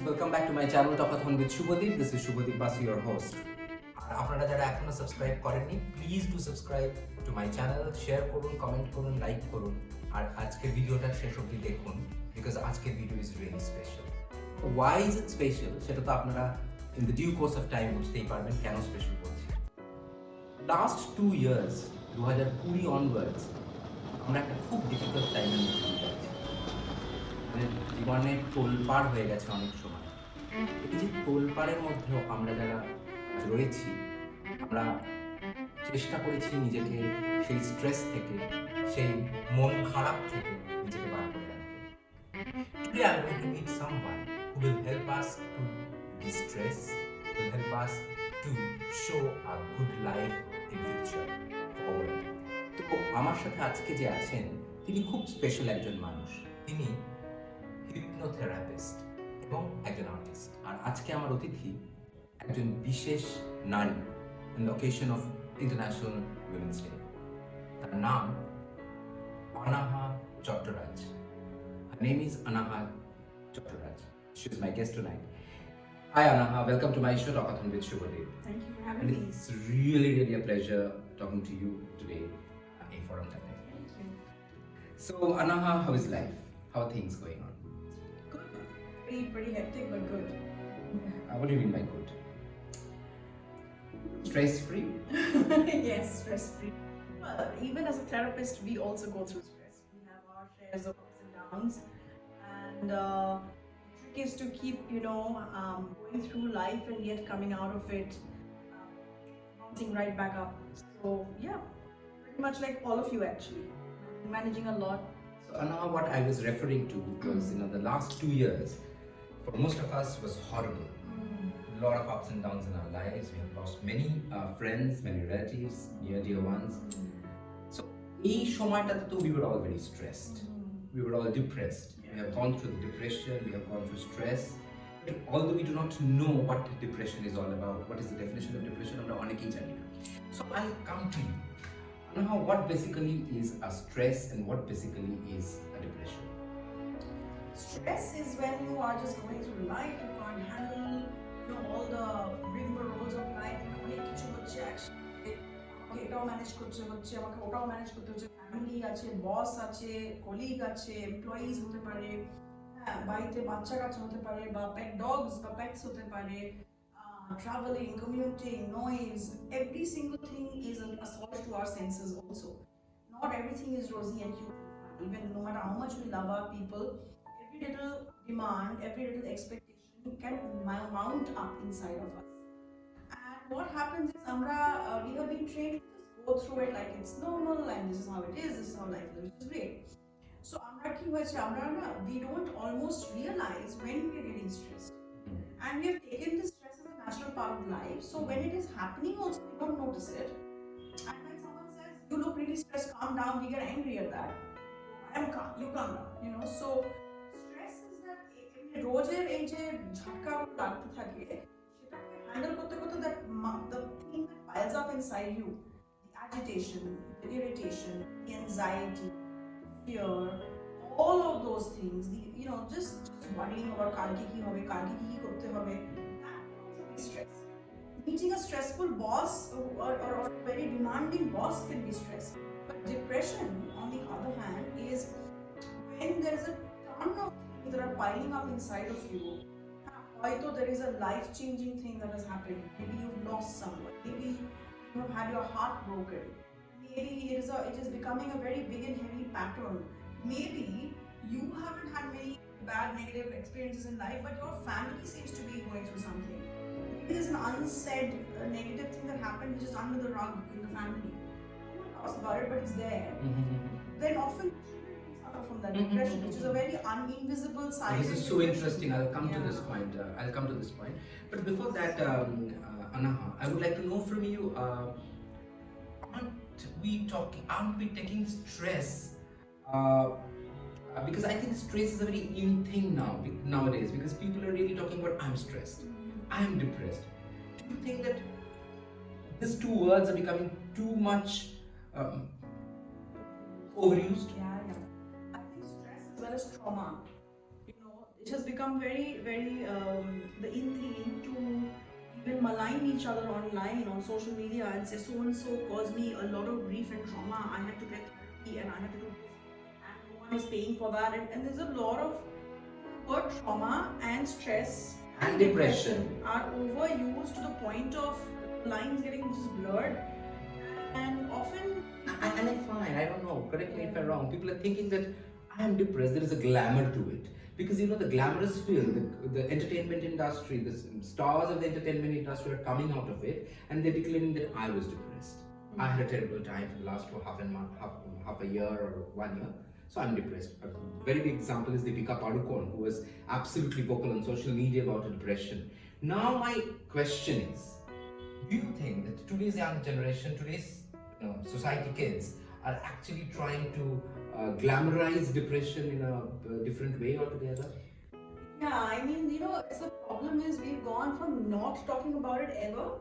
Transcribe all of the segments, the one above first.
welcome back to my channel Talkathon with Subhadip. This is Subhadip Basu, your host. আর আপনারা যারা এখনো subscribe করেননি, please do subscribe to my channel, share করুন, comment করুন, like করুন, আর আজকের ভিডিওটা শেষ অবধি দেখুন, বিকজ আজকের video is really special. Why is it special সেটা তো আপনারা in the due course of time বুঝতেই পারবেন কেন স্পেশাল বলছি। লাস্ট 2 years 2020 অনওয়ার্ডস আমরা একটা খুব ডিফিকাল্ট টাইমের মধ্যে দিয়ে যাচ্ছি। মানে জীবনে তোলপাড় হয়ে গেছে অনেক সময়। এই যে তোলপাড়ের মধ্যেও আমরা যারা রয়েছি, আমরা চেষ্টা করেছি নিজেকে সেই স্ট্রেস থেকে, সেই মন খারাপ থেকে নিজেকে বার করে রাখতে। Today I'm going to meet someone who will help us to de-stress, will help us to show a good life in future forward. তো আমার সাথে আজকে যে আছেন তিনি খুব স্পেশাল একজন মানুষ। তিনি হিপনোথেরাপিস্ট এবং একজন আর্টিস্ট। আর আজকে আমার অতিথি একজন বিশেষ নারী in the occasion of International Women's Day. তার নাম Anaha Chattaraj. Her name is Anaha Chattaraj. She is my guest tonight. Hi Anaha, welcome to my show Talkathon with Subhadip. Thank you for having And me. it's really a pleasure talking to you today in Forum Thailand. Thank you. So Anaha, how is life? How are things going on? Good. Pretty hectic, but good. What do you mean by good? Stress-free? Yes, stress-free. Well, even as a therapist, we also go through stress. We have our shares of ups and downs, and the trick is to keep, going through life and yet coming out of it, bouncing right back up. So yeah, pretty much like all of you actually, managing a lot. So Anaha, what I was referring to was, the last 2 years for most of us was horrible. A lot of ups and downs in our lives. We have lost many friends, many relatives, near dear ones. So এই সময়টাতে তো we were all very stressed. We were all depressed. We have gone through the depression, we have gone through stress. But although we do not know what depression is all about, what is the definition of depression, আমরা অনেকেই জানি না. So I'll come to you. Now, what basically is a stress and what basically is a depression? Stress is when you are just going through life, you can't handle all the rigmaroles of life. অনেক কিছু হচ্ছে একসাথে, আমাকে এটাও manage করতে হচ্ছে, আমাকে ওটাও ম্যানেজ করতে হচ্ছে, ফ্যামিলি আছে, বস আছে, কলিগ আছে, এমপ্লয়িজ হতে পারে, হ্যাঁ, বাড়িতে বাচ্চা কাচ্চা হতে পারে, বা পেট ডগস বা পেটস হতে পারে, traveling, commuting, noise, every single thing is an assault to our senses also. Not everything is rosy and cute. Even no matter how much we love our people, every little demand, every little expectation can mount up inside of us. And what happens is, we have been trained to just go through it like it's normal and this is how it is, this is how life is, which is great. So we don't almost realize when we are getting stressed. And we have taken this stress as a natural part of life. So when it is happening also, we don't notice it. And when someone says, you look really stressed, calm down, we get angry at that. I am calm, you calm down, So stress is that রোজের এই যে ঝটকা লাগতে থাকে, সেটাকে handle করতে করতে that the thing that piles up inside you, the agitation, the irritation, the anxiety, fear, all of those things, just worrying about কালকে কি হবে, কালকে কি করতে হবে, that can also be stress. Meeting a stressful boss or a very demanding boss can be stress. But depression, on the other hand, is when there is a ton of things that are piling up inside of you. Although there is a life-changing thing that has happened. Maybe you've lost someone. Maybe you have had your heart broken. Maybe it is becoming a very big and heavy pattern. Maybe you haven't had many bad negative experiences in life, but your family seems to be going through something. Maybe there's an unsaid negative thing that happened which is under the rug in the family. No one talks about it, but it's there. Then often suffer from that depression, which is a very invisible side. This is so interesting. I'll come to this point. But before that, Anaha, I would like to know from you, aren't we taking stress? Because I think stress is a very in thing nowadays, because people are really talking about I'm stressed, I am depressed. Do you think that these two words are becoming too much overused? Yeah. I think stress as well as trauma, it has become the in thing to even malign each other online on social media and say so and so caused me a lot of grief and trauma. I had to get therapy and I had to do this, and no one is paying for that. And there's a lot of word trauma and stress And depression are overused to the point of lines getting just blurred, and often. and I find, I don't know, correct me if I'm wrong, people are thinking that I am depressed, there is a glamour to it. Because the glamorous field, the entertainment industry, the stars of the entertainment industry are coming out of it and they're declaring that I was depressed. I had a terrible time for the last half a year or 1 year, so I'm depressed. A very big example is Deepika Padukone, who was absolutely vocal on social media about depression. Now my question is, do you think that today's young generation, today's society kids are actually trying to glamorize depression in a different way altogether? Yeah, I mean, it's the problem is we've gone from not talking about it ever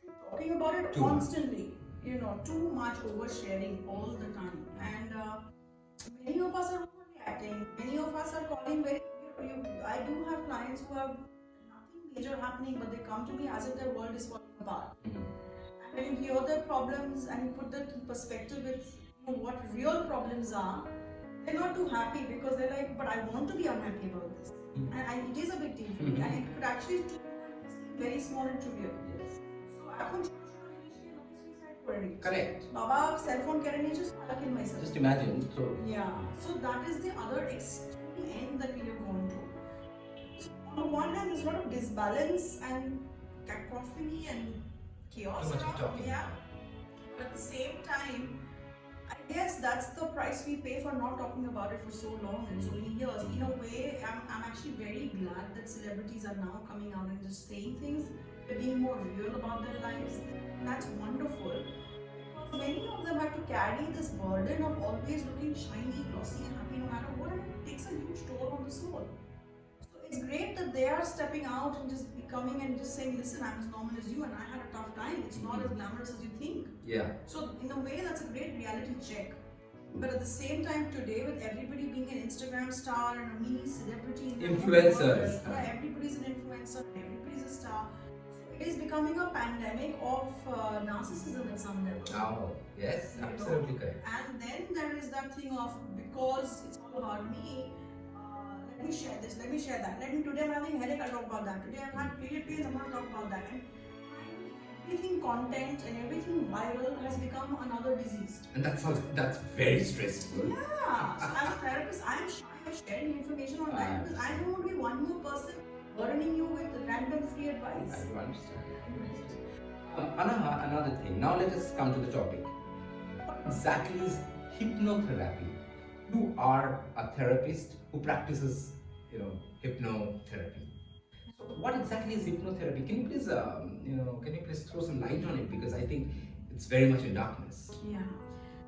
to talking about it constantly. Too much oversharing all the time. And many of us are overreacting. Many of us are calling I do have clients who have nothing major happening, but they come to me as if their world is falling apart. And when you hear their problems and you put that in perspective with what real problems are, they're not too happy because they're like, but I want to be unhappy about this. And it is a big deal for me. And it could actually seem very small and trivial. So I can Correct. Baba cell phone carrying just kill myself. Just imagine. So that is the other extreme end that we have gone to. So on the one hand, there's a lot of disbalance and cacophony and chaos around. Yeah. But at the same time, I guess that's the price we pay for not talking about it for so long and so many years. In a way, I'm actually very glad that celebrities are now coming out and just saying things, they're being more real about their lives. And that's wonderful. Because many of them have to carry this burden of always looking shiny, glossy, and happy no matter what, and it takes a huge toll on the soul. So it's great that they are stepping out and just becoming and just saying, listen, I'm as normal as you and I had a tough time. It's not as glamorous as you think. Yeah. So in a way, that's a great reality check. But at the same time, today, with everybody being an Instagram star and a mini celebrity, influencers, everybody's an influencer, everybody's a star. So it is becoming a pandemic of narcissism at some level. Oh, yes, absolutely correct. And then there is that thing of, because it's all about me, let me share this, let me share that. Today I'm having headache, I'll talk about that. Today I've had period pains, I'm going to talk about that. And everything content and everything viral has become another disease. And that's very stressful. Yeah. So as a therapist, I'm shy of sharing information on that because I don't want to be one more person burdening you with random free advice. I do understand. Anaha, another thing. Now let us come to the topic. What exactly is hypnotherapy? You are a therapist who practices, hypnotherapy. So what exactly is hypnotherapy? Can you please throw some light on it, because I think it's very much in darkness. Yeah.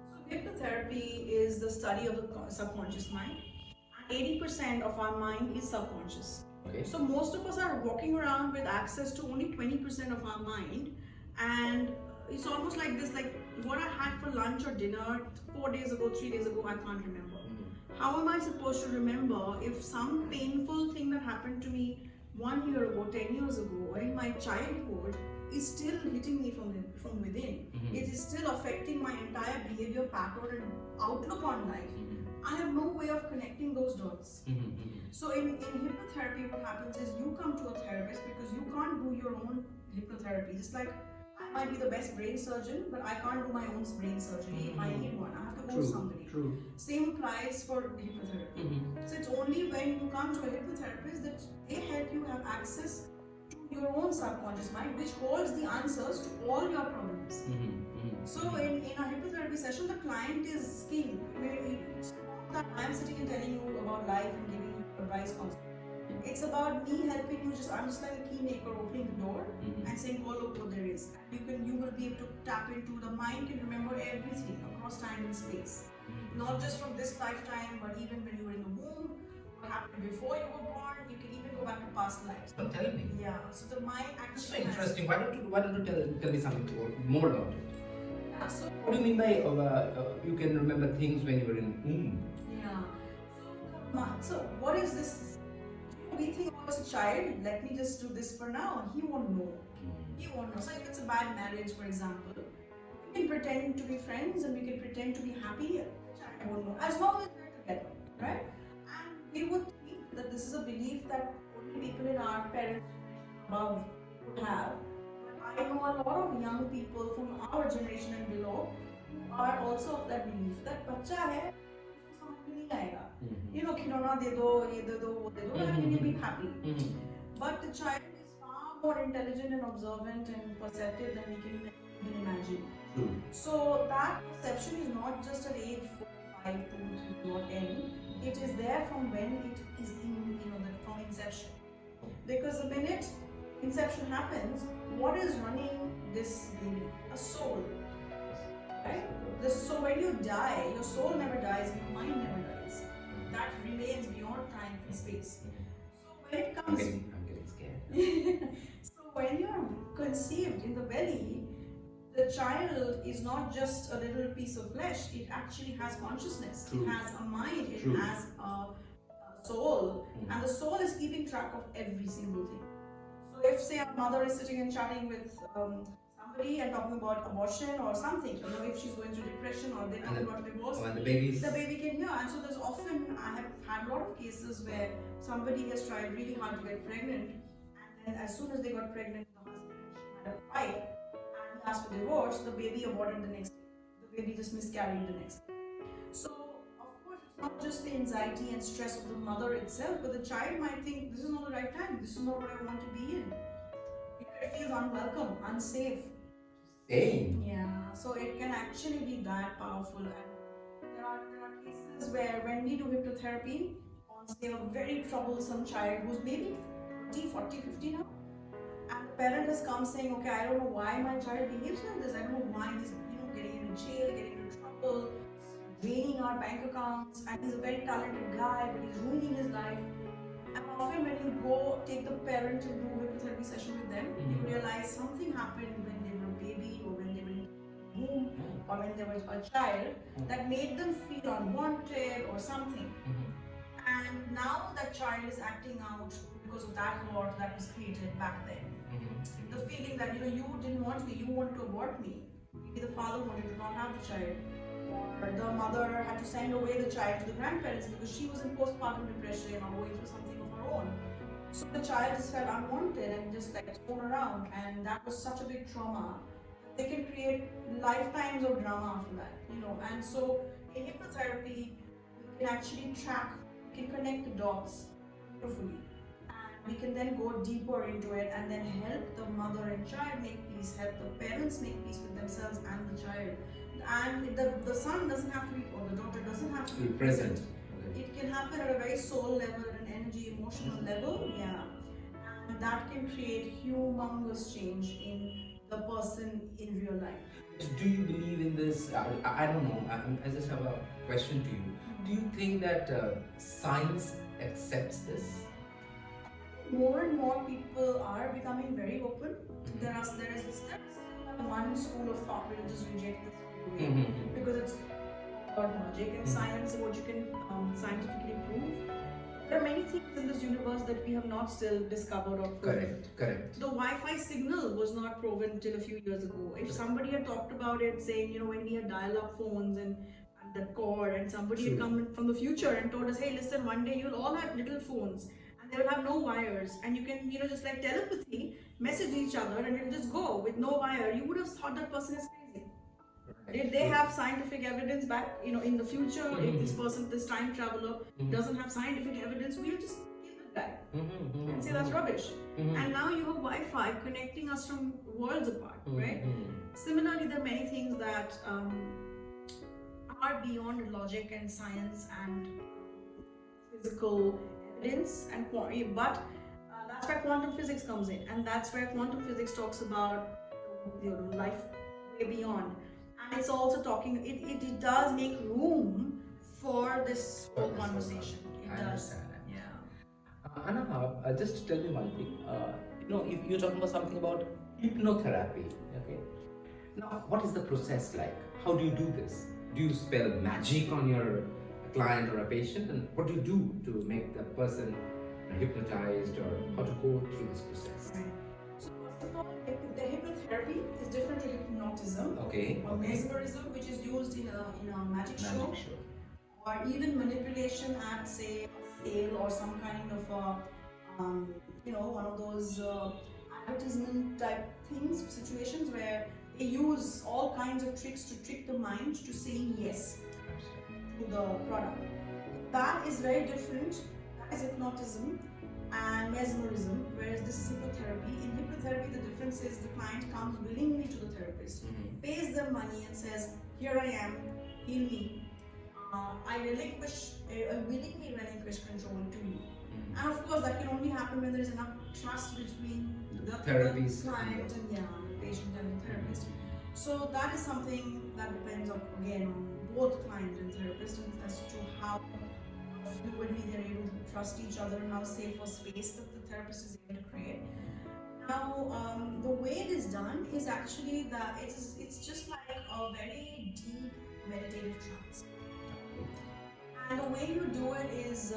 So hypnotherapy is the study of the subconscious mind. 80% of our mind is subconscious. Okay. So most of us are walking around with access to only 20% of our mind, and it's almost like this, like what I had for lunch or dinner 4 days ago, 3 days ago, I can't remember. How am I supposed to remember if some painful thing that happened to me 1 year ago, 10 years ago, or in my childhood is still hitting me from within? It is still affecting my entire behavior pattern and outlook on life. I have no way of connecting those dots. So in hypnotherapy, what happens is you come to a therapist because you can't do your own hypnotherapy. Just like I might be the best brain surgeon, but I can't do my own brain surgery. If I need one, I have to go to somebody. True. Same applies for hypnotherapy. So it's only when you come to a hypnotherapist that they help you have access to your own subconscious mind, which holds the answers to all your problems. So in a hypnotherapy session, the client is king. It's not that I'm sitting and telling you about life and giving you advice constantly. It's about me helping you. I'm just like a key maker opening the door and saying, oh look what there is. You will be able to tap into, the mind can remember everything across time and space. Not just from this lifetime, but even when you were in the womb, what happened before you were born, you can even go back to past lives. Don't tell me. Yeah, so the mind actually. So interesting. Why don't you tell me something more about it? Yeah, so what do you mean by you can remember things when you were in womb? Yeah. So what is this we think, oh, it's a child, let me just do this for now. He won't know. He won't know. So if it's a bad marriage, for example, we can pretend to be friends and we can pretend to be happy. The child won't know. As long as we're together, right? And we would think that this is a belief that only people in our parents' above would have. But I know a lot of young people from our generation and below who are also of that belief that बच्चा है उसको समझ में नहीं आएगा. You know, खिलौना दे दो, ये दे दो, वो दे दो, and we can be happy. But the child is far more intelligent and observant and perceptive than we can even imagine. So that perception is not just at age 4, 5, 2, 3, or 10. It is there from when it is in, from inception. Because the minute inception happens, what is running this baby? A soul. Right? So when you die, your soul never dies and your mind never dies. That remains beyond time and space. So when it comes... I'm getting scared. So when you're conceived in the belly, the child is not just a little piece of flesh, it actually has consciousness. True. It has a mind, it True. has a soul, and the soul is keeping track of every single thing. So if say a mother is sitting and chatting with somebody and talking about abortion or something, if she's going through depression or they're talking about divorce, the baby can hear. And so there's often, I have had a lot of cases where somebody has tried really hard to get pregnant, and then as soon as they got pregnant, the husband had a fight and he asked for divorce, the baby aborted the next day. The baby just miscarried the next day. So of course it's not just the anxiety and stress of the mother itself, but the child might think this is not the right time, this is not what I want to be in. It feels unwelcome, unsafe. Same. Yeah, so it can actually be that powerful. And there are cases where when we do hypnotherapy on say a very troublesome child who's maybe 30, 40, 50 now, and the parent has come saying, okay, I don't know why my child behaves like this, I don't know why he's getting into jail, getting into trouble, draining our bank accounts, and he's a very talented guy, but he's ruining his life. And often when you go take the parent to do hypnotherapy session with them, you realize something happened when they were a baby or when they were in the womb or when they were a child that made them feel unwanted or something. And now that child is acting out because of that hurt that was created back then. The feeling that you didn't want me, you wanted to abort me. Maybe the father wanted to not have the child, or the mother had to send away the child to the grandparents because she was in postpartum depression or going through something of her own. So the child just felt unwanted and just thrown around, and that was such a big trauma. They can create lifetimes of drama after that, And so in hypnotherapy, we can actually track, we can connect the dots beautifully. We can then go deeper into it and then help the mother and child make peace, help the parents make peace with themselves and the child. And the son doesn't have to be, or the daughter doesn't have to be present. Okay. It can happen at a very soul level, at an energy, emotional level, yeah. And that can create humongous change in the person in real life. Do you believe in this? I don't know. I just have a question to you. Do you think that science accepts this? More and more people are becoming very open. There is still one school of thought will just reject this because it's about logic and science, what you can scientifically prove. There are many things in this universe that we have not still discovered or proven. Correct. The Wi-Fi signal was not proven till a few years ago. If somebody had talked about it, saying, when we had dial-up phones and the cord, and somebody had come from the future and told us, hey, listen, one day you'll all have little phones and they will have no wires, and you can, just like telepathy, message each other and it'll just go with no wire, you would have thought that person is crazy. Did they have scientific evidence back, in the future? If this person, this time traveler, doesn't have scientific evidence, we'll just kill the guy and say that's rubbish. And now you have Wi-Fi connecting us from worlds apart, right? Similarly, there are many things that are beyond logic and science and physical evidence, but that's where quantum physics comes in, and that's where quantum physics talks about life way beyond. And it's also talking, it does make room for this whole conversation. It does. Yeah. Anaha, just tell me one thing. If you're talking about something about hypnotherapy, okay? Now, what is the process like? How do you do this? Do you spell magic on your client or a patient? And what do you do to make the person hypnotized, or how to go through this process? Right. So first of all, the hypnotherapy is different to hypnotism Okay. or mesmerism, which is used in a magic show, Magic show. or even manipulation at, say, a sale or some kind of a, one of those advertisement type things, situations where they use all kinds of tricks to trick the mind to saying yes to the product. That is very different. That is hypnotism and mesmerism, whereas this is hypnotherapy. In hypnotherapy, the difference is the client comes willingly to the therapist, pays them money and says, here I am, heal me. I willingly relinquish control to you. And of course, that can only happen when there is enough trust between the therapist, client and the patient and the therapist. So that is something that depends on, again, on both client and therapist, as to how fluidly they're able to trust each other and how safe a space that the therapist is able to create. Now, the way it is done is actually that it's just like a very deep meditative trance. And the way you do it is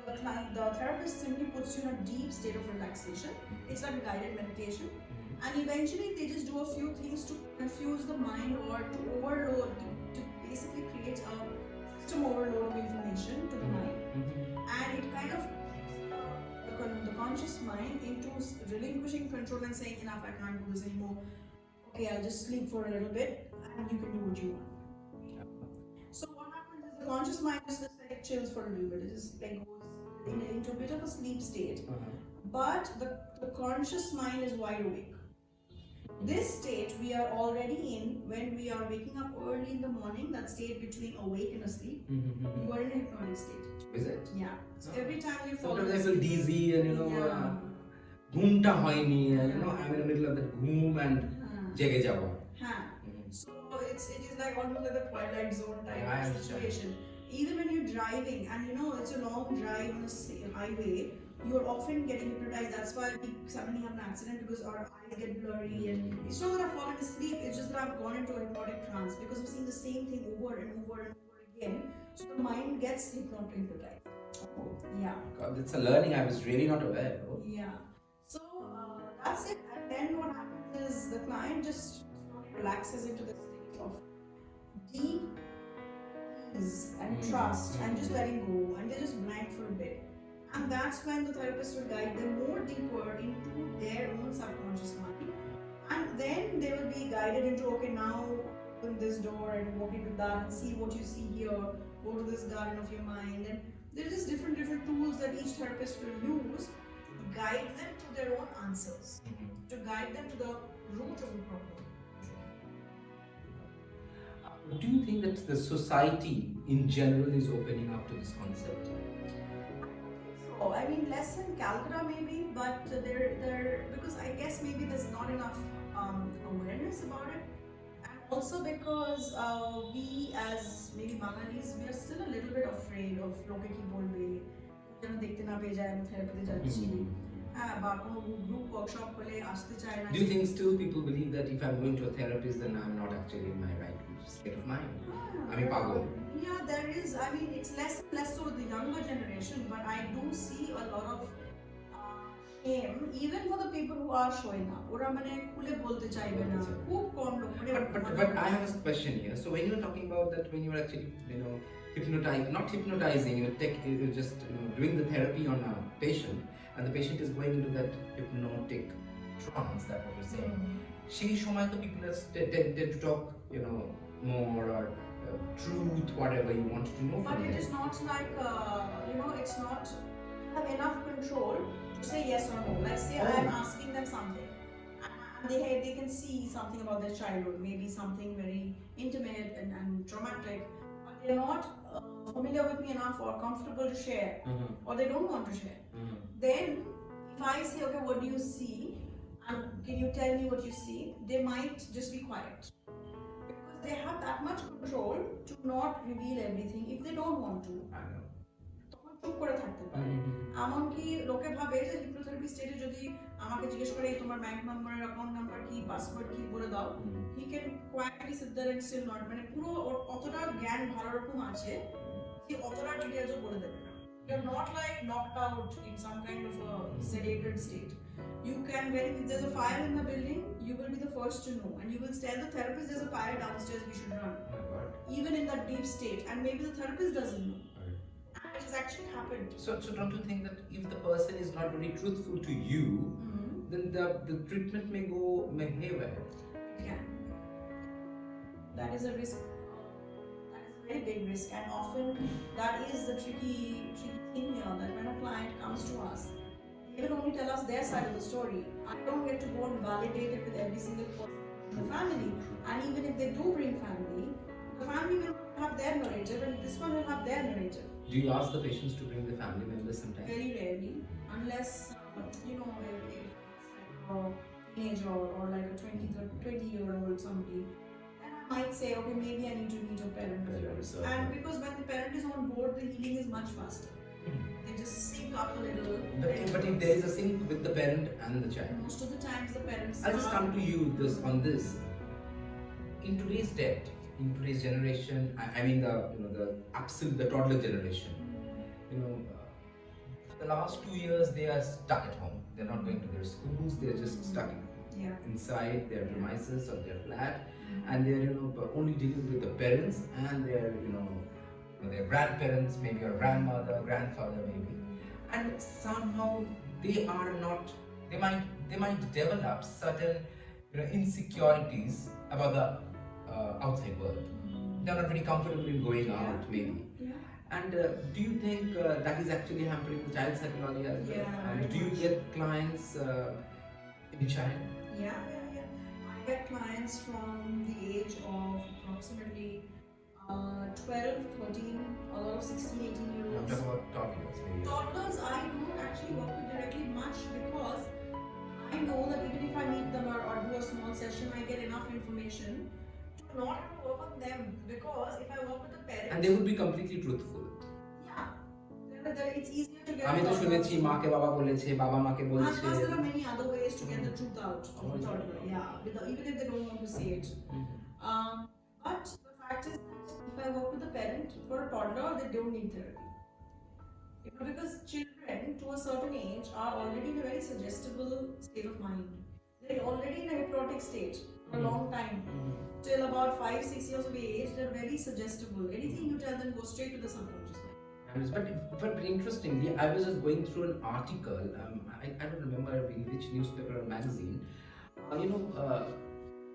the therapist simply puts you in a deep state of relaxation. It's like a guided meditation. And eventually they just do a few things to confuse the mind or to overload, to basically create a system overload of information to the mind. And it kind of the conscious mind into relinquishing control and saying, enough, I can't do this anymore. Okay, I'll just sleep for a little bit and you can do what you want. So what happens is the conscious mind just like chills for a little bit. It just like goes into a bit of a sleep state. But the conscious mind is wide awake. This state we are already in when we are waking up early in the morning, that state between awake and asleep. You are in a hypnotic state. Is it? Yeah. So every time you fall sometimes I feel dizzy and ghoomta hoyni, I'm in the middle of the ghoom and jege jabo. So it is like almost like the Twilight Zone type situation. Even when you're driving and it's a long drive on a highway, you're often getting hypnotized. That's why we suddenly have an accident, because our eyes get blurry, and it's not that I've fallen asleep, it's just that I've gone into a hypnotic trance because I've seen the same thing over and over and over again. So the mind gets hypnotized. Yeah. God, that's a learning I was really not aware of. Yeah. So that's it. And then what happens is the client just relaxes into the state of deep ease and trust and just letting go, and they just blank for a bit. And that's when the therapist will guide them more deeper into their own subconscious mind. And then they will be guided into, okay, now open this door and walk into that and see what you see here, go to this garden of your mind. And there's just different tools that each therapist will use to guide them to their own answers, to guide them to the root of the problem. Do you think that the society in general is opening up to this concept? I mean, less in Calcutta maybe, but there because I guess maybe there's not enough awareness about it, and also because we as maybe Bangladesh, we are still a little bit afraid of loke ki bolbe, jeno dekhte na peye jay ami therapy te jacchi, ba kono group workshop hole ashte chaye na. Do you think still people believe that if I'm going to a therapist, then I'm not actually in my right state of mind? I mean, pagol. Yeah, there is. I mean, it's less so with the younger generation, but I do see a lot of shame even for the people who are showing up. Ora mane khule bolte chaibe na, khub kom log but I have a question here. So when you're talking about that, when you're actually not hypnotizing, you're just doing the therapy on a patient, and the patient is going into that hypnotic trance, that what you're saying. সেই সময় তো people tend to talk, more or truth, whatever you want to know. But it is not like it's not have enough control to say yes or no. Like say I am asking them something, and they can see something about their childhood, maybe something very intimate and traumatic, but they're not familiar with me enough or comfortable to share, or they don't want to share. Then if I say, okay, what do you see, and can you tell me what you see, they might just be quiet. They have that much control to not reveal everything if they don't want to. তখন চুপ করে থাকতে পারে। এমনকি লোকে ভাবে যে hypnotherapy স্টেটে যদি আমাকে জিজ্ঞেস করে তোমার ব্যাংক নাম্বার, অ্যাকাউন্ট নাম্বার কি, পাসওয়ার্ড কি বলে দাও, he can quietly sit there and still not, মানে পুরো অতটা জ্ঞান ভালো রকম আছে যে অতটা ডিটেইলসও বলে দেবে না। You're not like knocked out in some kind of a sedated state. You can, when if there's a fire in the building, you will be the first to know, and you will tell the therapist there's a fire downstairs, we should run. Oh my God. Even in that deep state, and maybe the therapist doesn't know. And it has actually happened. So don't you think that if the person is not really truthful to you, then the treatment may haywire? It can. That is a risk. That is a very big risk, and often that is the tricky thing here. That when a client comes to us, they will only tell us their side of the story. I don't get to go and validate it with every single person in the family. And even if they do bring family, the family will have their narrative, and this one will have their narrative. Do you ask the patients to bring the family members sometimes? Very rarely, unless if it's like a teenager or like a 20-year-old somebody. Then I might say, okay, maybe I need to meet a parent of yours. And because when the parent is on board, the healing is much faster. They just sync up a little. But if there is a sync with the parent and the child, most of the times the parents. I'll just come to you on this. In today's generation, I mean the toddler generation. For the last 2 years they are stuck at home. They're not going to their schools. They're just stuck inside their premises or their flat, and they're only dealing with the parents and their grandparents, maybe or grandmother, grandfather, maybe, and somehow they might develop certain insecurities about the outside world. They're not very comfortable in going out, maybe. And do you think that is actually hampering the child psychology as well? And do you get clients in child? Yeah. I get clients from the age of approximately 12, 13, a lot of 16, 18-year-olds. I'm talking about toddlers, maybe. Toddlers, I don't actually work with directly much because I know that even if I meet them or do a small session, I get enough information to not have to work on them, because if I work with the parents. And they would be completely truthful. It's easier to get. আমি তো শুনেছি মাকে বাবা বলেছে, বাবা মাকে বলছে. Plus there are many other ways to get the truth out of a toddler. Even if they don't want to say it. But the fact is that if I work with a parent for a toddler, they don't need therapy. Because children to a certain age are already in a very suggestible state of mind. They're already in a hypnotic state for a long time. Till about 5-6 years of age, they're very suggestible. Anything you tell them goes straight to the subconscious mind. But interestingly, I was just going through an article. I don't remember in which newspaper or magazine.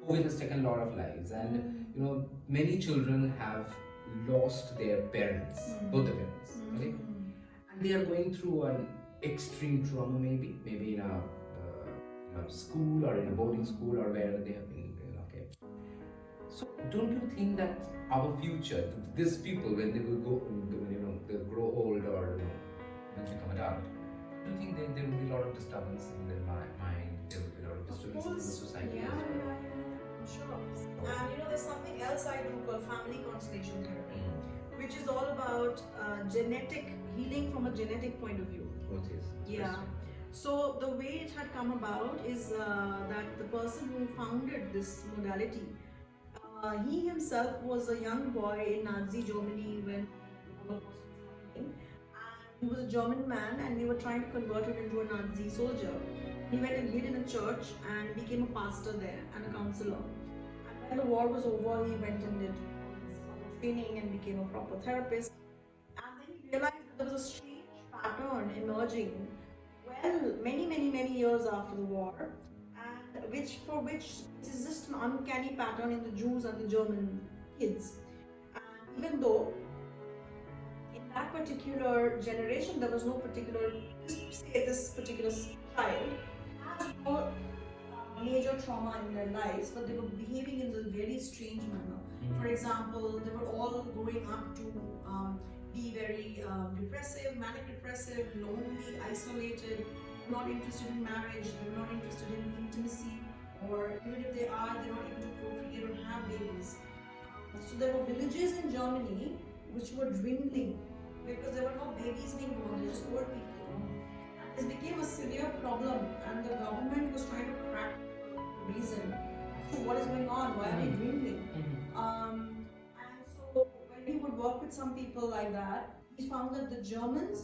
COVID has taken a lot of lives, and many children have lost their parents, both the parents, okay? And they are going through an extreme trauma, maybe in a school or in a boarding school or wherever they have been. Okay, so don't you think that our future, these people, when they will go, they'll grow old or when they become adult, do you think there will be a lot of disturbance in their mind? There will be a lot of disturbance in the society as well? Sure. And there's something else I do called family constellation therapy, which is all about genetic healing from a genetic point of view. What is? Yeah. So the way it had come about is that the person who founded this modality, he himself was a young boy in Nazi Germany when he was a German man, and we were trying to convert him into a Nazi soldier. He went and hid in a church and became a pastor there and a counselor. And when the war was over, he went and did training and became a proper therapist. And then he realized that there was a strange pattern emerging many years after the war, and which it is just an uncanny pattern in the Jews and the German kids. And even though in that particular generation there was no particular, this particular child has no major trauma in their lives, but they were behaving in a very strange manner. For example, they were all growing up to be very depressive, manic depressive, lonely, isolated, not interested in marriage, they're not interested in intimacy, or even if they are, they're not able to procreate or have babies. So there were villages in Germany which were dwindling because there were no babies being born, they're just old people. And this became a severe problem, and the government was trying to crack the reason. So what is going on? Why are we dwindling? And so when he would work with some people like that, he found that the Germans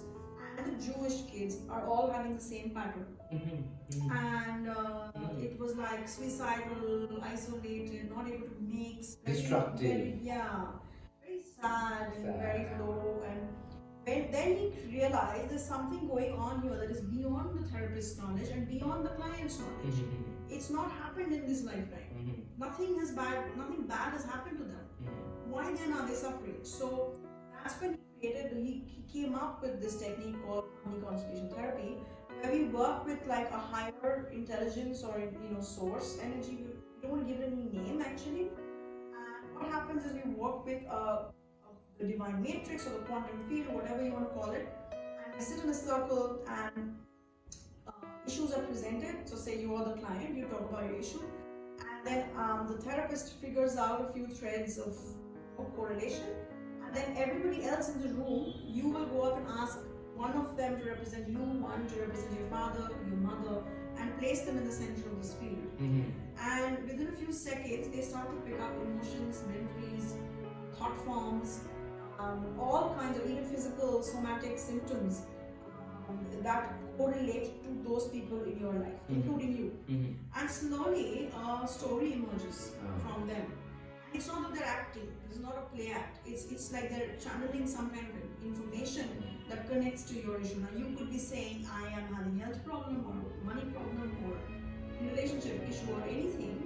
and the Jewish kids are all having the same pattern. And it was like suicidal, isolated, not able to mix, Destructive. Very sad and very low. And then he realized there's something going on here that is beyond the therapist's knowledge and beyond the client's knowledge. It's not happened in this lifetime. Nothing bad has happened to them. Why then are they suffering? So that's when he came up with this technique called family constellation therapy, where we work with like a higher intelligence or source energy. We don't want to give it any name actually. And what happens is we work with the divine matrix or the quantum field, whatever you want to call it, and we sit in a circle and issues are presented. So say you are the client, you talk about your issue, and then the therapist figures out a few threads of correlation, and then everybody else in the room, you will go up and ask one of them to represent you, one to represent your father, your mother, and place them in the center of this field. And within a few seconds, they start to pick up emotions, memories, thought forms, all kinds of even physical somatic symptoms that correlate to those people in your life, including you. And slowly a story emerges from them. It's not that they're acting, it's not a play act, it's like they're channeling some kind of information that connects to your issue. Now you could be saying, I am having health problem or money problem or relationship issue or anything,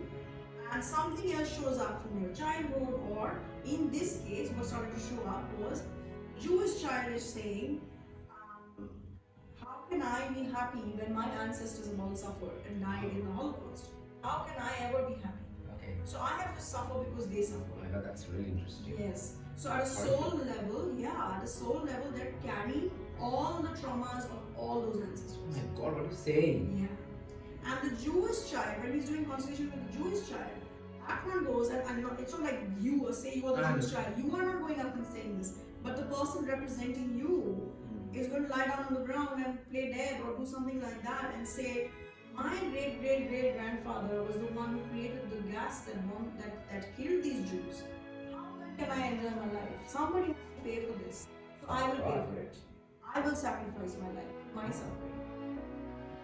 and something else shows up from your childhood, or in this case what started to show up was Jewish child is saying, how can I be happy when my ancestors have all suffered and died in the Holocaust? How can I ever be happy? So I have to suffer because they suffer. Oh my God, that's really interesting. Yes. So at a soul level, they're carrying all the traumas of all those ancestors. Oh my God, what are you saying? Yeah. And the Jewish child, when he's doing consultation with the Jewish child, that one goes and it's not like you, or say you are the Jewish child, you are not going up and saying this, but the person representing you is going to lie down on the ground and play dead or do something like that and say, my great-great-great-grandfather was the one who created the gas that killed these Jews. How can I enjoy my life? Somebody has to pay for this. So I will pay for it. I will sacrifice my life, my suffering.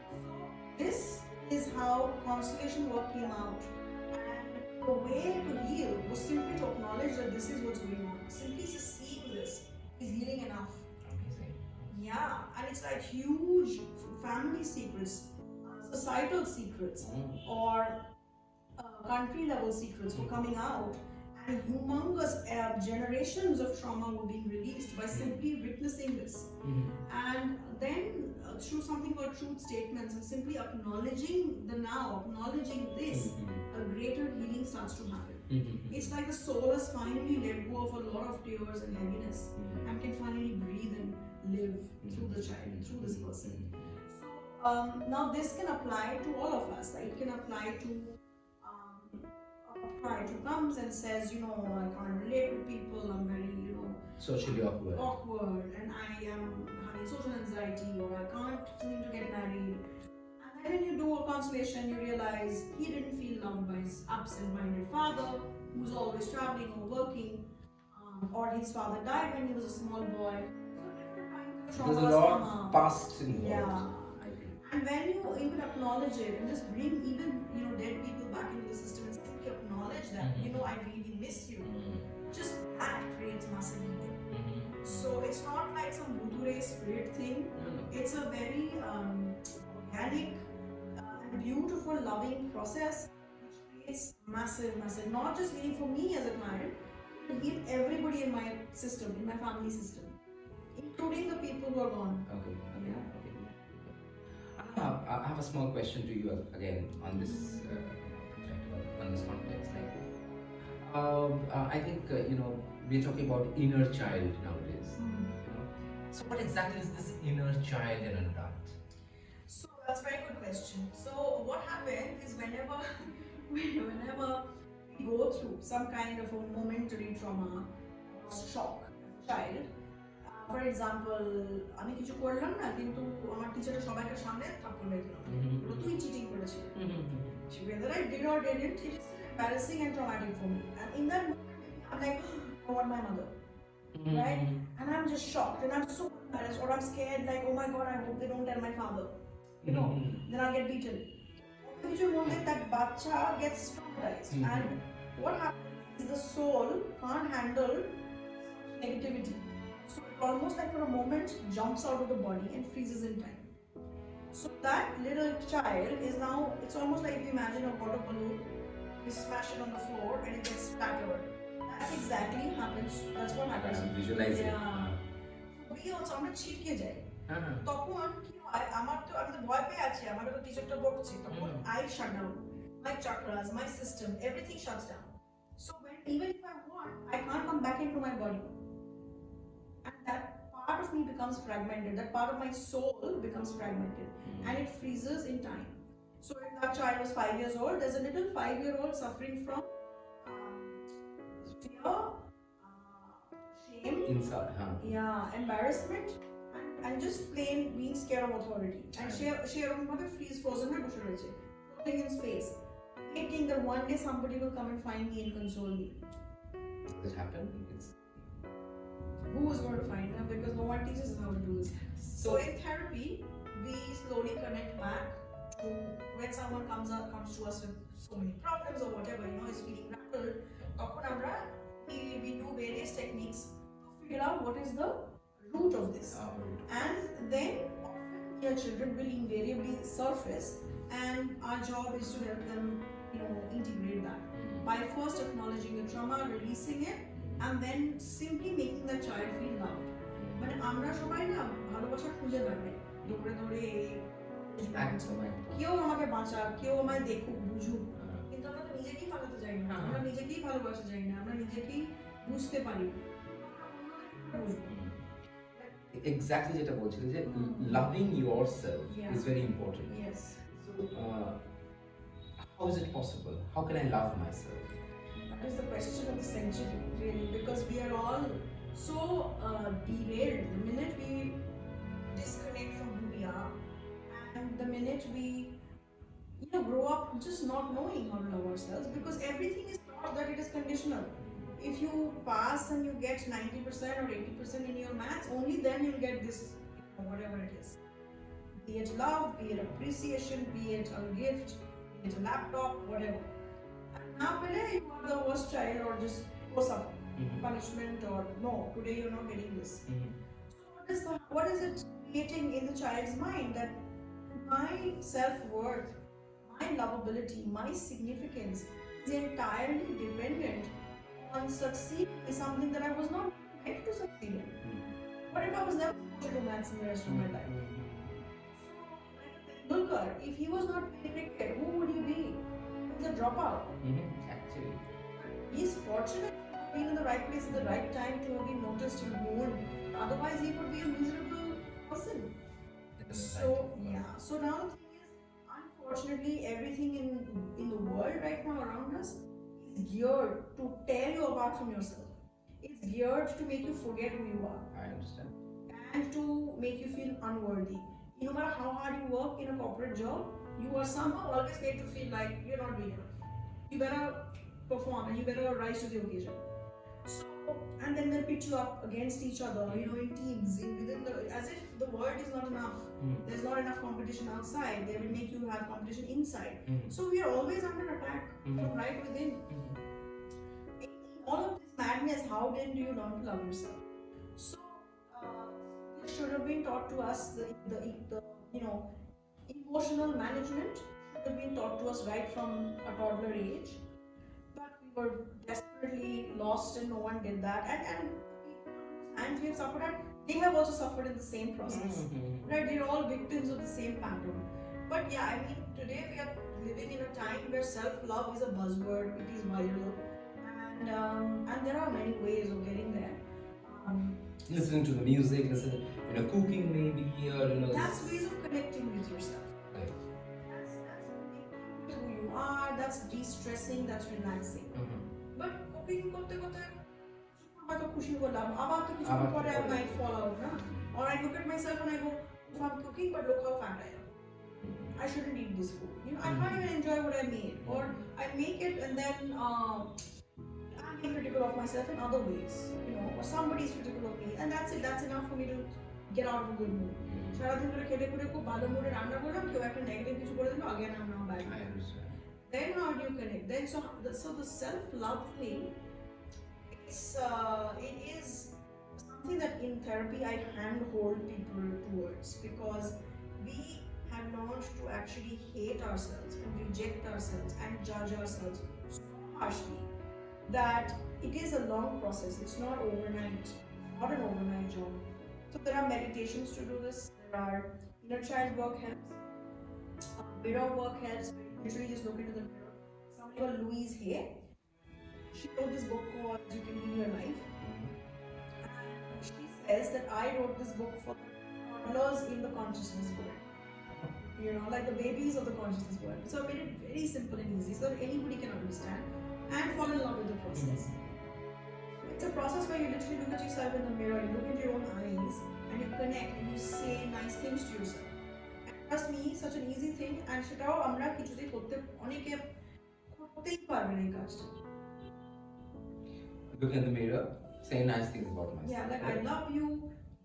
So this is how constellation work came out. And the way to heal was simply to acknowledge that this is what's going on. Simply just seeing this is healing enough. Amazing. Yeah, and it's like huge family secrets, societal secrets, or country level secrets were coming out, and humongous generations of trauma were being released by simply witnessing this. And then through something called truth statements and simply acknowledging the now, acknowledging this, a greater healing starts to happen. It's like the soul has finally let go of a lot of tears and heaviness and can finally breathe and live through the child, through this person. Now this can apply to all of us. Like it can apply to a client who comes and says, I can't relate with people, I'm very, socially awkward, and I am having social anxiety, or I can't seem to get married. And then when you do a constellation, you realize he didn't feel loved by his absent-minded father, who's always traveling or working, or his father died when he was a small boy. So different kinds of traumas. There's a lot of past involved. Yeah. And when you even acknowledge it and just bring even dead people back into the system and simply acknowledge that I really miss you, just that creates massive healing. So it's not like some Budure spirit thing. It's a very organic and beautiful, loving process which creates massive, not just meaning for me as a client, it heal everybody in my system, in my family system, including the people who are gone. Okay. I have a small question to you again on this on this context. I think we're talking about inner child nowadays. So what exactly is this inner child in an adult? So that's a very good question. So what happens is whenever we go through some kind of a momentary trauma or shock as a child, for example, আমি কিছু করলাম না কিন্তু আমার teacher সবাইকে সামনে থাপ্পড় মেরে দিল, তুই চিটিং করেছিস। Whether I did or didn't, it's embarrassing and traumatic for me. And in that moment, I'm like, I want my mother. right? And I'm just shocked and I'm so embarrassed or I'm scared, like, oh my god, I hope they don't tell my father, then I'll get beaten. কিছু বললে that bacha gets traumatized, and what happens is the soul can't handle negativity, so it almost like for a moment jumps out of the body and freezes in time. So that little child is now, it's almost like if you imagine a water balloon, you smash it on the floor and it gets splattered. That's exactly happens. That's what happens. I'm visualizing. Yeah. So we also আমরা ছিটকে যাই। তখন কি হয়, আমার তো আমি তো ভয় পেয়ে আছি, আমাকে তো টিচারটা বকছে, তখন I shut down. My chakras, my system, everything shuts down. So when even if I want, I can't come back into my body. And that part of me becomes fragmented. That part of my soul becomes fragmented, and it freezes in time. So if that child was 5 years old, there's a little 5-year-old suffering from fear, shame, embarrassment, and just plain being scared of authority. And she freeze frozen floating in space, thinking that one day somebody will come and find me and console me. Does it happen? Who is going to find them? Because no one teaches us how to do this. So in therapy, we slowly connect back to when someone comes to us with so many problems or whatever, is feeling rattled. We do various techniques to figure out what is the root of this. And then often your children will invariably surface, and our job is to help them, integrate that by first acknowledging the trauma, releasing it, and then simply making the child feel loved. মানে আমরা সবাই না ভালোবাসা খুঁজে বেড়াই, দৌড়ে দৌড়ে কেউ আমাকে বাঁচাক, কেউ আমায় দেখুক, বুঝুক, কিন্তু আমরা তো নিজেকেই বাঁচাতে চাই না, আমরা নিজেকেই ভালোবাসতে চাই না, আমরা নিজেকেই বুঝতে পারি না। Exactly যেটা বলছিলেন যে loving yourself is very important. Yes. So how is it possible? How can I love myself? That is the question of the century, really, because we are all so derailed. The minute we disconnect from who we are, and the minute we grow up just not knowing how to love ourselves, because everything is thought that it is conditional. If you pass and you get 90% or 80% in your maths, only then you'll get this, whatever it is. Be it love, be it appreciation, be it a gift, be it a laptop, whatever. And now you are the worst child, or just suffer punishment, or no, today you're not getting this. So what is it creating in the child's mind, that my self-worth, my lovability, my significance is entirely dependent on succeeding in something that I was not meant to succeed in. What if I was never supposed to do maths in the rest of my life? Dulkar, if he was not playing cricket, who would he be? He's a dropout. Actually, he's fortunate to have been in the right place at the right time, to have been noticed and mourned. Otherwise, he would be a miserable person. So now the thing is, unfortunately, everything in the world right now around us is geared to tear you apart from yourself. It's geared to make you forget who you are. I understand. And to make you feel unworthy. No matter how hard you work in a corporate job, you are somehow always made to feel like you're not doing enough. You better perform and you better rise to the occasion. So, and then they'll pit you up against each other, in teams, as if the world is not enough. There's not enough competition outside. They will make you have competition inside. So we are always under attack from right within. In all of this madness, how then do you learn to love yourself? So this should have been taught to us. The emotional management should have been taught to us right from a toddler age. But we were desperately lost and no one did that. And we have suffered at, they have also suffered in the same process. Right? They're all victims of the same pattern. But yeah, I mean, today we are living in a time where self-love is a buzzword, it is viral. And there are many ways of getting there. Listening to the music, cooking maybe, or that's ways of connecting with yourself. Right. That's who you are, that's de-stressing, that's relaxing. But cooking করতে করতে হয়তো খুশি হলাম, আবার তো কিছু পরে I might fall out, না? Or I look at myself and I go, if I'm cooking, but look how fat I am. I shouldn't eat this food. I can't even enjoy what I made. Or I make it and then I'm being critical of myself in other ways, or somebody's critical of me, and that's it. That's enough for me to get out of a good mood. সারাদিন ধরে খেটে খুঁড়ে খুব ভালো মুডে রান্না করলাম, কেউ একটা নেগেটিভ কিছু করে দিল, again I'm now bad. I understand. Then how do you connect? Then so the self-love thing, it is something that in therapy I handhold people towards, because we have learned to actually hate ourselves and reject ourselves and judge ourselves so harshly that it is a long process. It's not overnight. It's not an overnight job. So there are meditations to do this. There are inner child work helps. Mirror work helps. Literally just look into the mirror. Somebody called Louise Hay. She wrote this book called You Can Heal Your Life. And she says that I wrote this book for the toddlers in the consciousness world. Like the babies of the consciousness world. So I made it very simple and easy so that anybody can understand and fall in love with the process. It's a process where you literally look at yourself in the mirror, you look into your own eyes, and you connect and you say nice things to yourself. And trust me, such an easy thing, and সেটাও আমরা কিছুতেই করতে অনেকে করতেই পারবে না এই কাজটা. Look in the mirror, say nice things about myself. Yeah, like I love you,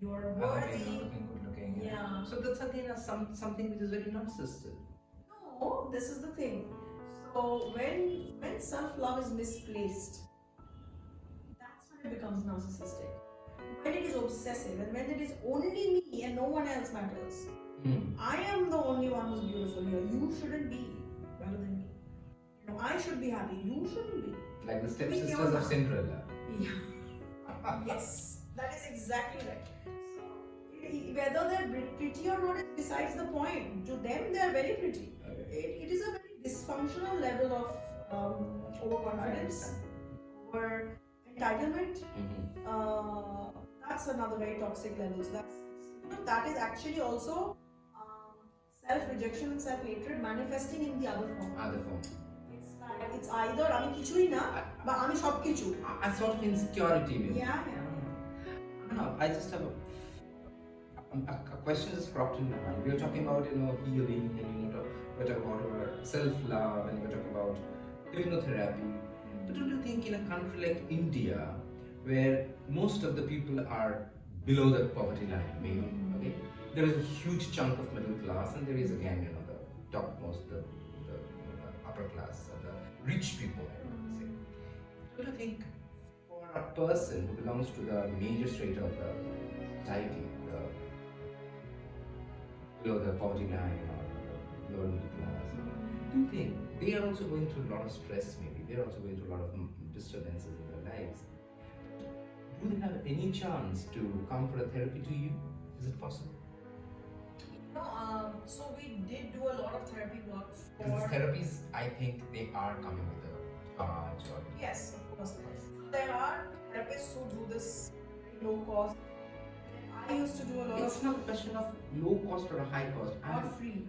you're worthy. You're looking good looking. Yeah. So that's again something which is very narcissistic. No, this is the thing. So when self-love is misplaced, that's when it becomes narcissistic. When it is obsessive and when it is only me and no one else matters. I am the only one who's beautiful here. You shouldn't be better than me. I should be happy. You shouldn't be. Like the stepsisters of Cinderella. Yeah. Yes, that is exactly right. So, whether they're pretty or not is besides the point. To them, they are very pretty. Okay. It is a very dysfunctional level of overconfidence or entitlement. That's another very toxic level. So that is actually also self-rejection and self-hatred manifesting in the other form. It's either আমি কিছুই না বা আমি সবকিছু. A sort of insecurity maybe. Yeah. No, I just have a question just cropped in my mind. We were talking about healing, and we're talking about our self-love, and we're talking about hypnotherapy. But don't you think in a country like India, where most of the people are below the poverty line, maybe, okay, there is a huge chunk of middle class, and there is again the topmost, the upper class, the rich people, I would say. Don't you think for a person who belongs to the major strata of the society, below the poverty line or the lower middle class, do you think they are also going through a lot of stress? Maybe they are also going through a lot of disturbances in their lives. Do they have any chance to come for a therapy to you? Is it possible? So we did do a lot of therapy work Because therapies, I think they are coming with a charge or... Yes, of course. So there are therapists who do this low cost. I used to do a lot It's not a question of low cost or a high cost. Not free.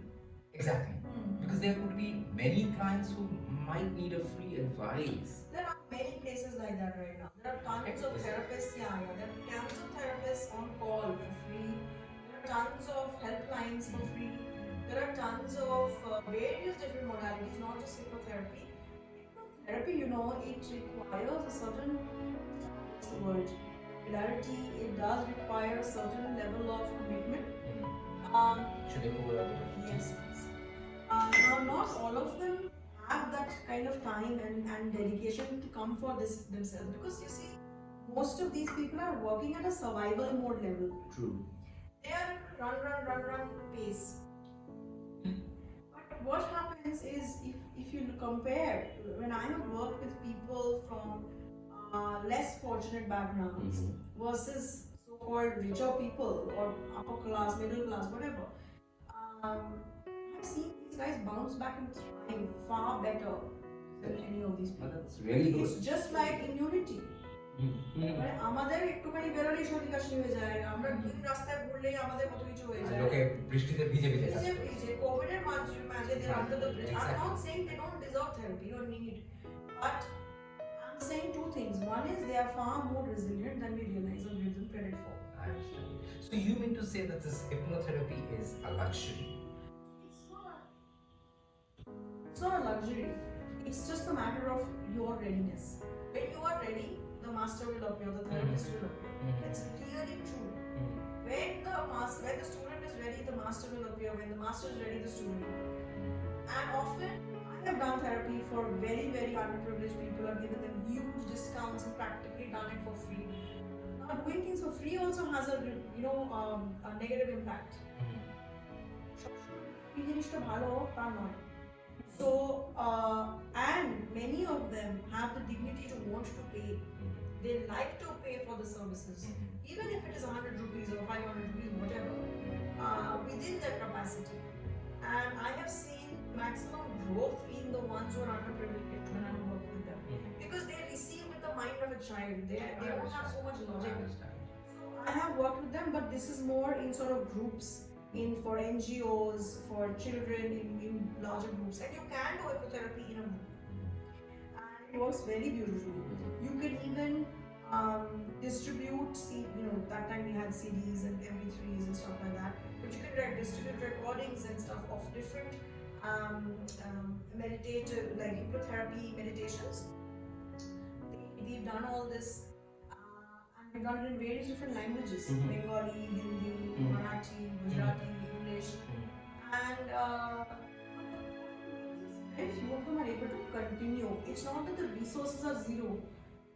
Exactly. Because there could be many clients who might need a free advice. There are many places like that right now. There are tons of therapists, there are tons of therapists on call for free. There are tons of helplines for free. There are tons of various different modalities, not just hypnotherapy. Hypnotherapy, it requires a certain regularity. It does require a certain level of commitment. Should I go over a bit of Yes, please. Now, not all of them have that kind of time and dedication to come for this themselves, because you see, most of these people are working at a survival mode level. True. They are run pace. But what happens is, if you compare, when I have worked with people from less fortunate backgrounds versus so-called richer people or upper class, middle class, whatever, I've seen these guys bounce back and thrive far better than any of these people. That's really good. It's just like immunity. মানে আমাদের একটুখানি বেরোলেই সর্দি কাশি হয়ে যায়, আমরা দিন রাস্তায় ঘুরলেই আমাদের কত কিছু হয়ে যায়, লোকে বৃষ্টিতে ভিজে কোভিড এর মাঝে they are under the bridge. I'm not saying they don't deserve therapy or need, but I'm saying two things. One is they are far more resilient than we realize or give them credit for. I understand. So you mean to say that this hypnotherapy is a luxury? It's not a luxury. It's just a matter of your readiness. When you are ready, the master will appear, the therapist will appear. It's clearly true. When the student is ready, the master will appear. When the master is ready, the student will appear. And often, I have done therapy for very, very underprivileged people. I've given them huge discounts and practically done it for free. Now, doing things for free also has a negative impact. free জিনিসটা ভালো তা নয়. So, and many of them have the dignity to want to pay. They like to pay for the services, even if it is 100 rupees or 500 rupees, whatever, within their capacity. And I have seen maximum growth in the ones who are underprivileged when I work with them, because they receive with the mind of a child. They don't have so much logic. So I have worked with them, but this is more in sort of groups, for NGOs, for children in larger groups. And you can do hypnotherapy in a group. And it works very beautifully. You can even distribute, that time we had CDs and MP3s and stuff like that. But you can distribute recordings and stuff of different meditative, like hypnotherapy meditations. We've done all this. And we've done it in various different languages. Bengali, Hindi, Marathi, Gujarati, English. And very few of them are able to continue. It's not that the resources are zero.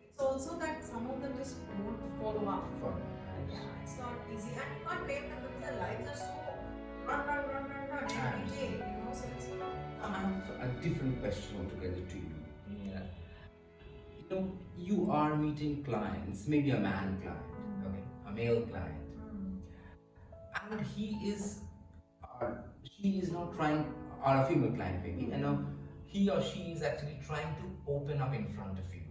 It's also that some of them just don't follow up. Yeah, it's not easy. And you can't blame them because their lives are so run every day, so it's not. I have a different question altogether to you. Yeah. You are meeting clients, maybe a man client, okay, a male client, and she is not trying, or a female client maybe, he or she is actually trying to open up in front of you.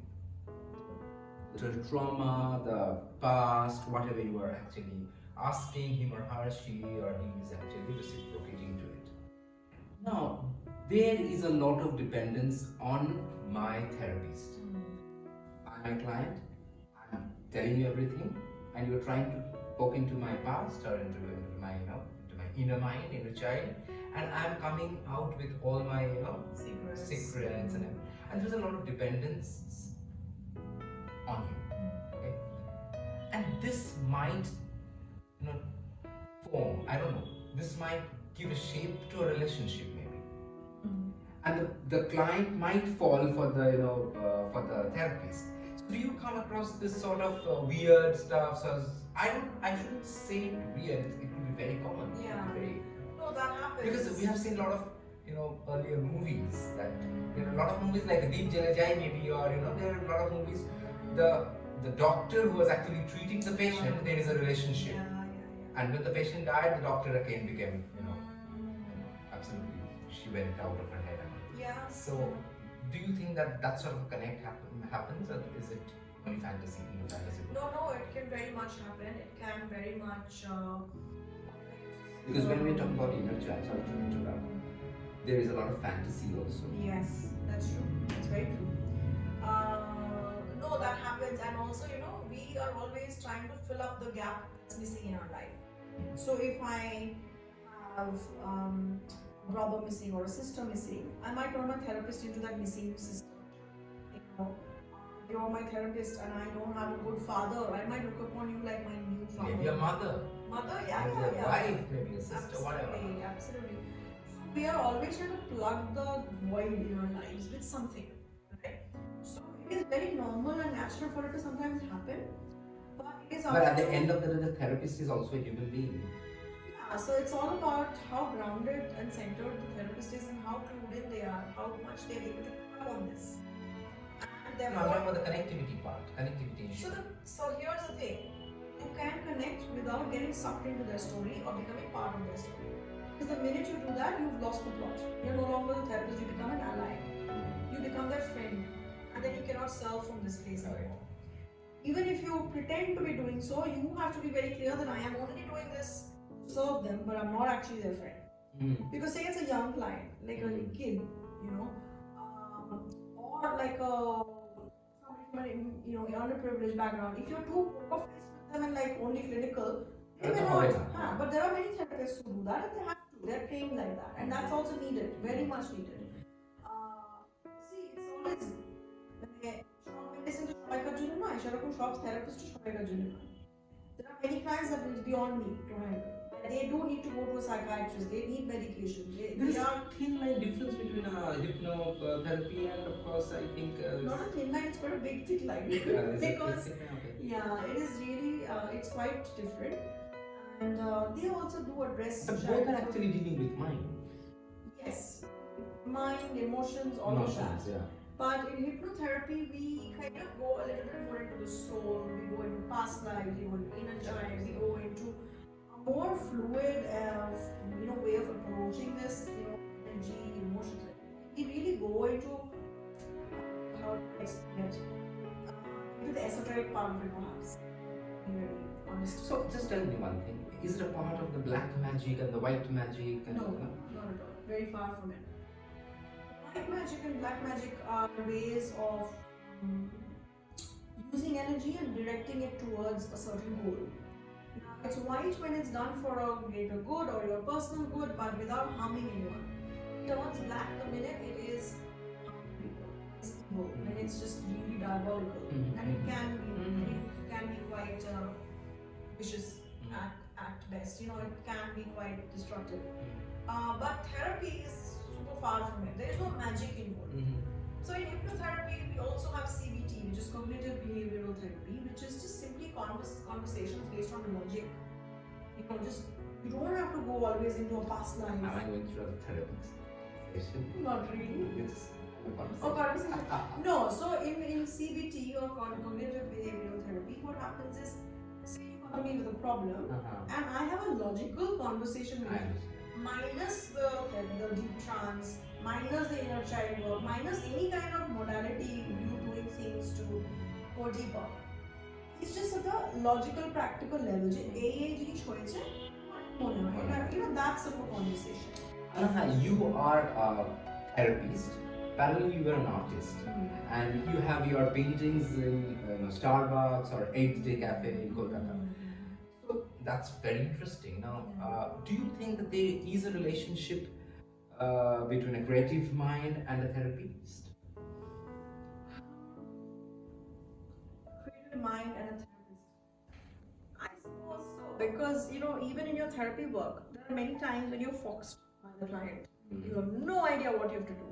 The trauma, the past, whatever you are actually asking him or her, she or he is actually reciprocating to it. Now, there is a lot of dependence on my therapist. I'm a client, I'm telling you everything, and you're trying to poke into my past or into my inner mind, inner child, and I'm coming out with all my secrets and there's a lot of dependence on you. Okay, and this might form, I don't know, this might give a shape to a relationship maybe. And the client might fall for the therapist. So do you come across this sort of weird stuff? So I shouldn't say it weird. It could be very common. Yeah. No, that happens. Because we have seen a lot of earlier movies that a lot of movies like Deep Jale Jai maybe, or there are a lot of movies. The doctor who was actually treating the patient, there is a relationship. Yeah. And when the patient died, the doctor again became absolutely, she went out of her head. Yeah. So, do you think that sort of a connect happens, or is it only fantasy in the fantasy book? No, it can very much happen. It can very much. Because when we talk about inner child, sorry to interrupt, there is a lot of fantasy also. Yes, that's true. That's very true. No, that happens, and also we are always trying to fill up the gap that's missing in our life. So if I have brother missing or a sister missing, I might turn my therapist into that missing sister. You're my therapist and I don't have a good father, I might look upon you like my new father. Maybe a mother. Yeah. Wife, maybe a sister, whatever. Absolutely. So we are always trying to plug the void in our lives with something, right? So it is very normal and natural for it to sometimes happen. But at the end of the day, the therapist is also a human being. So it's all about how grounded and centered the therapist is and how clued in they are, how much they are able to pick up on this. And I'm talking about the connectivity part, connectivity issue. So here's the thing, you can connect without getting sucked into their story or becoming part of their story. Because the minute you do that, you've lost the plot. You're no longer the therapist, you become an ally. You become their friend, and then you cannot serve from this place anymore. Even if you pretend to be doing so, you have to be very clear that I am only doing this serve them, but I'm not actually their friend. Because say it's a young client, like a kid, or like somebody from an underprivileged background. If you're too focused with them and like only clinical, they may not. But there are many therapists who do that, and they have to. They're trained like that, and that's also needed, very much needed. See, it's always when they listen to সবাইকার জন্য নয়, সেরকম সব থেরাপিস্টও সবাইকার জন্য নয়। There are many clients that is beyond me to handle. They do need to go to a psychiatrist. They need medication. There is a thin line difference between hypnotherapy and, of course, I think. Not a thin line, it's quite a big thick line. Because yeah, it is really it's quite different, and they also do address. But both are actually dealing with mind. Yes, mind, emotions, all of that. Yeah. But in hypnotherapy, we kind of go a little bit more into the soul. We go into past life. We go into inner child. We go into a more fluid, way of approaching this, energy, emotions. We really go into how to explain it, into the esoteric part of it, perhaps. Being very honest. So just tell me one thing: is it a part of the black magic and the white magic? And No, not at all. Very far from it. White magic and black magic are ways of using energy and directing it towards a certain goal. Now, it's white when it's done for a greater good or your personal good, but without harming anyone. It turns black the minute it is harming people. It's evil, when it's just really diabolical, and it can be quite vicious at best. It can be quite destructive. But therapy is super far from it. There is no magic involved. So in hypnotherapy, we also have CBT, which is cognitive behavioral therapy, which is just simply conversations based on logic. You don't have to go always into a past life. Am I going through a therapy session? Not really. It's a conversation. Oh, conversation. No, so in CBT or cognitive behavioral therapy, what happens is, say you come to me with a problem, and I have a logical conversation with you. Minus the deep trance, minus the inner child work, minus any kind of modality, you doing things to go deeper. It's just at the logical, practical level. That's a conversation. Anaha, you are a therapist. Parallelly, you are an artist, and you have your paintings in Starbucks or 8th Day Cafe in Kolkata. That's very interesting. Now, do you think that there is a relationship between a creative mind and a therapist? Creative mind and a therapist. I suppose so. Because, even in your therapy work, there are many times when you're foxed by the client. You have no idea what you have to do.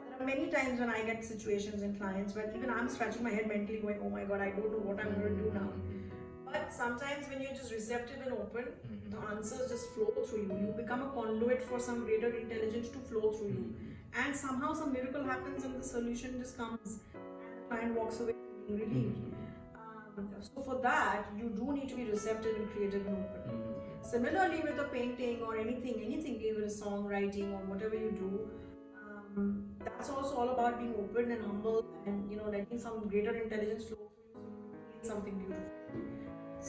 There are many times when I get situations in clients where even I'm scratching my head mentally going, oh my god, I don't know what I'm going to do now. But sometimes when you're just receptive and open, the answers just flow through you. You become a conduit for some greater intelligence to flow through you. And somehow some miracle happens and the solution just comes and the client walks away feeling relieved. So for that, you do need to be receptive and creative and open. Similarly with a painting or anything, even a songwriting or whatever you do, that's also all about being open and humble and letting some greater intelligence flow through you so you can create something beautiful.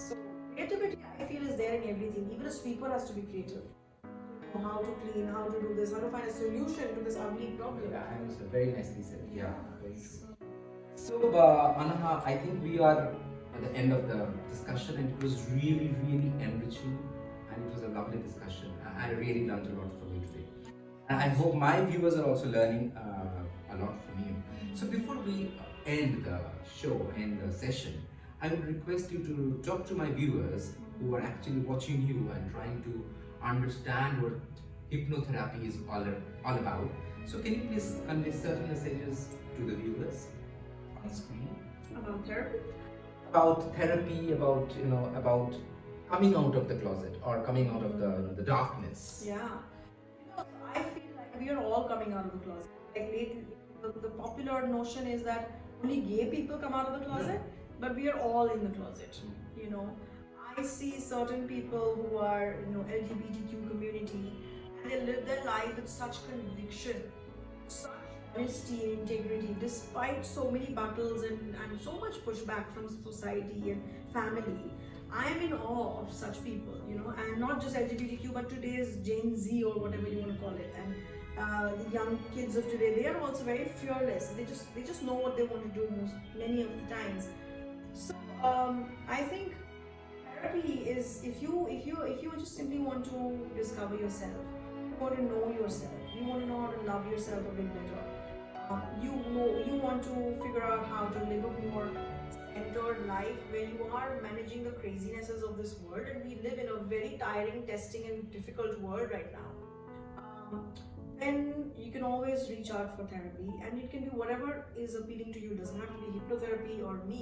So creativity, I feel, is there in everything. Even a sweeper has to be creative. How to clean, how to do this, how to find a solution to this ugly problem. Yeah, very nicely said. Yeah, very true. So, Anaha, I think we are at the end of the discussion, and it was really, really enriching, and it was a lovely discussion. I really learned a lot from you today, and I hope my viewers are also learning a lot from you. So, before we end the show, end the session, I would request you to talk to my viewers who are actually watching you and trying to understand what hypnotherapy is all about. So can you please convey certain messages to the viewers on the screen? About therapy? About therapy, about coming out of the closet or coming out of the darkness. Yeah. I feel like we are all coming out of the closet. Like lately, the popular notion is that only gay people come out of the closet. But we are all in the closet, I see certain people who are, LGBTQ community, and they live their life with such conviction, such honesty and integrity, despite so many battles and so much pushback from society and family. I am in awe of such people, and not just LGBTQ, but today's Gen Z or whatever you want to call it. And the young kids of today, they are also very fearless. They just know what they want to do many of the times. So I think therapy is if you just simply want to discover yourself, you want to know yourself, you want to know how to love yourself a bit better. You want to figure out how to live a more centered life where you are managing the crazinesses of this world, and we live in a very tiring, testing, and difficult world right now. Then you can always reach out for therapy, and it can be whatever is appealing to you. It doesn't have to be hypnotherapy or me.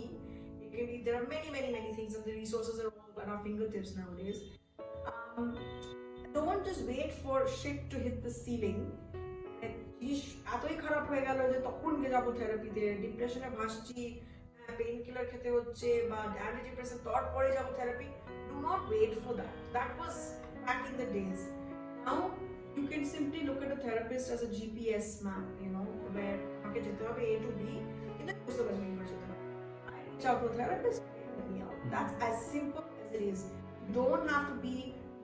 It can be, there are many things, and the resources are all at our fingertips nowadays. Don't just wait for shit to hit the ceiling. এতই খারাপ হয়ে গেল যে তখন গিয়ে যাবো থেরাপিতে, ডিপ্রেশনে ভাসছি, pain killer খেতে হচ্ছে বা অ্যান্টিডিপ্রেসেন্ট, তারপরে যাবো therapy. Do not wait for that. That was back in the days. Now you can simply look at a therapist as a GPS map, where আমাকে যেতে হবে A to B, কিন্তু বুঝতে পারছি না যেতে হবে। I reach out to a therapist, help me out. That's as simple as it is. You don't have to be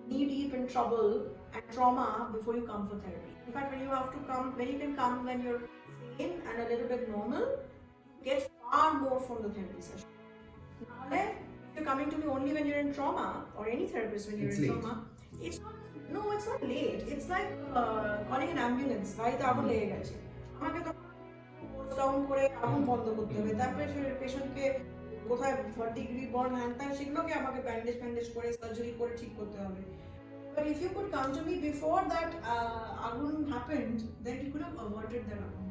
knee deep in trouble and trauma before you come for therapy. In fact, when you can come when you're sane and a little bit normal, you get far more from the therapy session. If you're coming to me only when you're in trauma, or any therapist when you're in trauma, it's not late. It's like calling an ambulance. বাড়িতে আগুন লেগে গেছে, আমাকে তো post down করে আগুন বন্ধ করতে হবে, তারপরে পেশেন্টকে কোথায় 3rd degree burn হ্যান সেগুলোকে আমাকে ব্যান্ডেজ করে সার্জারি করে ঠিক করতে হবে। But if you could come to me before that agun happened, then you could have averted that agun.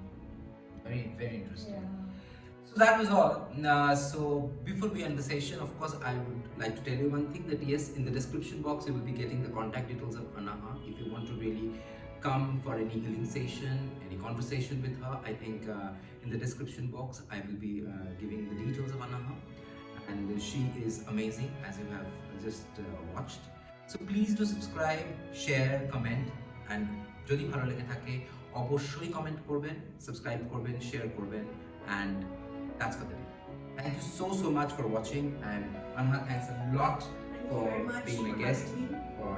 Very interesting. Yeah. So that was all. So before we end the session, of course, I would like to tell you one thing, that yes, in the description box you will be getting the contact details of Anaha. If you want to really come for any healing session, any conversation with her, I think in the description box I will be giving the details of Anaha, and she is amazing, as you have just watched. So please do subscribe, share, comment, and যদি ভালো লেগে থাকে অবশ্যই comment করবেন, subscribe করবেন, share করবেন, and that's for the day. Thank you so much for watching, and Anaha, thanks a lot for being my guest for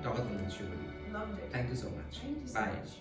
Talkathon with Subhadip. Loved it. Thank you so much. Thank you so Bye. much.